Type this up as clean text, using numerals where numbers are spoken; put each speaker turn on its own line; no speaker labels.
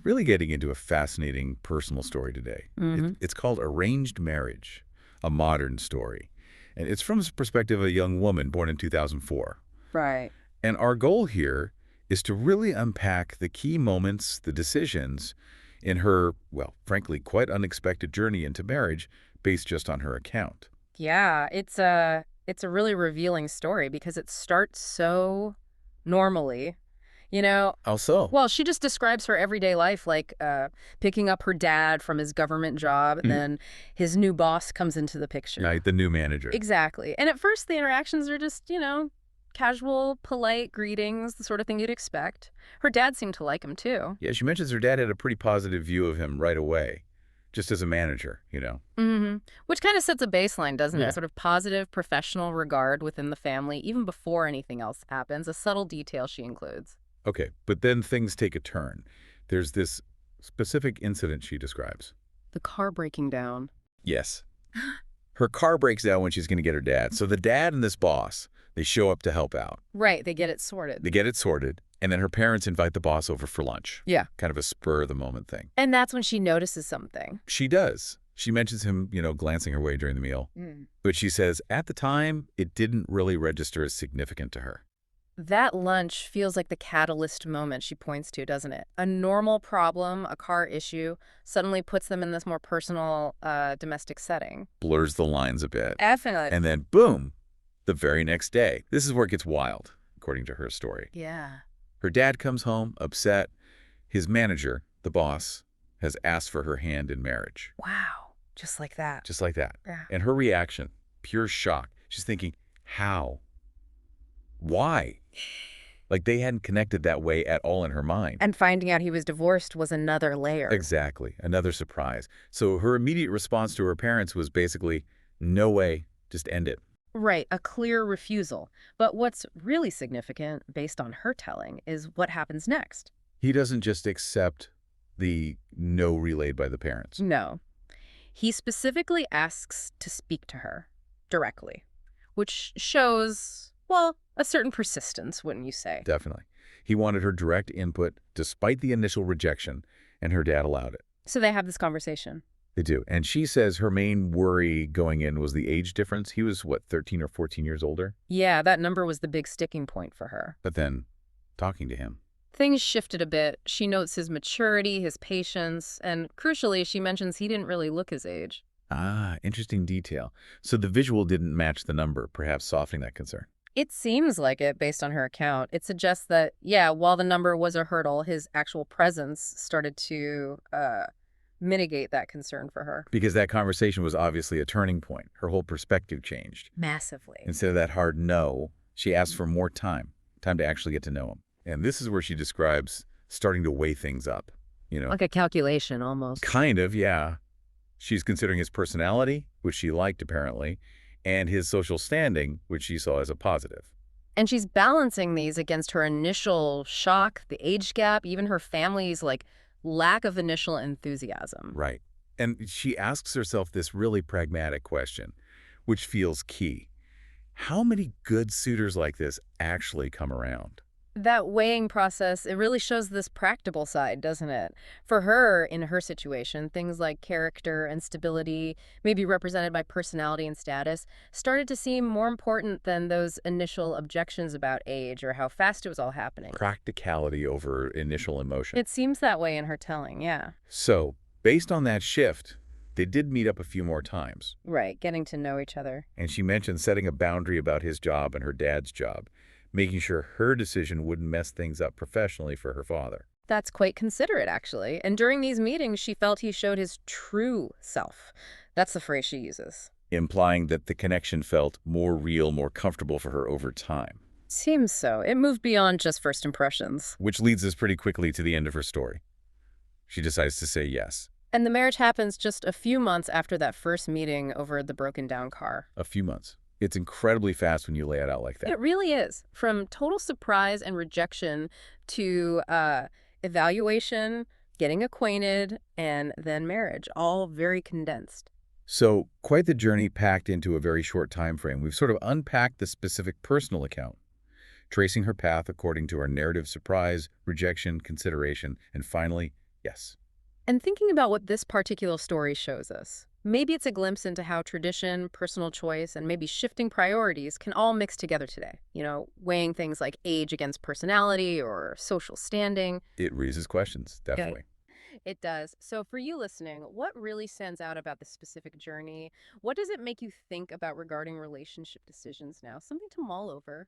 really getting into a fascinating personal story today. It's called Arranged Marriage, a modern story. And it's from the perspective of a young woman born in 2004.
Right.
And our goal here is to really unpack the key moments, the decisions in her, well, frankly, quite unexpected journey into marriage based just on her account.
Yeah, it's a really revealing story because it starts so normally. You know,
Also,
well, she just describes her everyday life like picking up her dad from his government job, and then his new boss comes into the picture.
right, the new manager.
Exactly. And at first the interactions are just, casual, polite greetings, the sort of thing you'd expect. Her dad seemed to like him too.
Yeah, she mentions her dad had a pretty positive view of him right away, just as a manager.
Which kind of sets a baseline, doesn't
Yeah.
it? Sort of positive professional regard within the family, even before anything else happens, a subtle detail she includes.
Okay, but then things take a turn. There's this specific incident she describes.
The car breaking down.
Yes. Her car breaks down when she's going to get her dad. So the dad and this boss, they show up to help out.
Right, they get it sorted.
They get it sorted, and then her parents invite the boss over for lunch.
Yeah.
Kind of a spur-of-the-moment thing.
And that's when she notices something.
She does. She mentions him, glancing her way during the meal. But she says, at the time, it didn't really register as significant to her.
That lunch feels like the catalyst moment she points to, doesn't it? A normal problem, a car issue, suddenly puts them in this more personal, domestic setting.
Blurs the lines a bit.
Definitely.
And then, boom, the very next day. This is where it gets wild, according to her story.
Yeah.
Her dad comes home, upset. His manager, the boss, has asked for her hand in marriage.
Wow. Just like that.
Just like that.
Yeah.
And her reaction, pure shock. She's thinking, how? Why? Like they hadn't connected that way at all in her mind.
And finding out he was divorced was another layer.
Exactly. Another surprise. So her immediate response to her parents was basically, no way, just end it.
Right, a clear refusal. But what's really significant, based on her telling, is what happens next.
He doesn't just accept the no relayed by the parents.
No. He specifically asks to speak to her directly, which shows, well, a certain persistence, wouldn't you say?
Definitely. He wanted her direct input despite the initial rejection, and her dad allowed it.
So they have this conversation.
They do. And she says her main worry going in was the age difference. He was, 13 or 14 years older?
Yeah, that number was the big sticking point for her.
But then, talking to him.
Things shifted a bit. She notes his maturity, his patience, and crucially, she mentions he didn't really look his age.
Ah, interesting detail. So the visual didn't match the number, perhaps softening that concern.
It seems like it, based on her account. It suggests that, yeah, while the number was a hurdle, his actual presence started to mitigate that concern for her.
Because that conversation was obviously a turning point. Her whole perspective changed.
Massively.
Instead of that hard no, she asked for more time to actually get to know him. And this is where she describes starting to weigh things up,
Like a calculation, almost.
Kind of, yeah. She's considering his personality, which she liked apparently, and his social standing, which she saw as a positive.
And she's balancing these against her initial shock, the age gap, even her family's, lack of initial enthusiasm.
Right. And she asks herself this really pragmatic question, which feels key. How many good suitors like this actually come around?
That weighing process, it really shows this practical side, doesn't it? For her, in her situation, things like character and stability, maybe represented by personality and status, started to seem more important than those initial objections about age or how fast it was all happening.
Practicality over initial emotion.
It seems that way in her telling, yeah.
So, based on that shift, they did meet up a few more times.
Right, getting to know each other.
And she mentioned setting a boundary about his job and her dad's job, making sure her decision wouldn't mess things up professionally for her father.
That's quite considerate, actually. And during these meetings, she felt he showed his true self. That's the phrase she uses.
Implying that the connection felt more real, more comfortable for her over time.
Seems so. It moved beyond just first impressions.
Which leads us pretty quickly to the end of her story. She decides to say yes.
And the marriage happens just a few months after that first meeting over the broken-down car.
A few months. It's incredibly fast when you lay it out like that.
It really is. From total surprise and rejection to evaluation, getting acquainted, and then marriage, all very condensed.
So, quite the journey packed into a very short time frame. We've sort of unpacked the specific personal account. tracing her path according to our narrative surprise, rejection, consideration, and finally, yes.
And thinking about what this particular story shows us, maybe it's a glimpse into how tradition, personal choice, and maybe shifting priorities can all mix together today. Weighing things like age against personality or social standing.
It raises questions,
Yeah.
definitely.
It does. So for you listening, what really stands out about this specific journey? What does it make you think about regarding relationship decisions now? Something to mull over.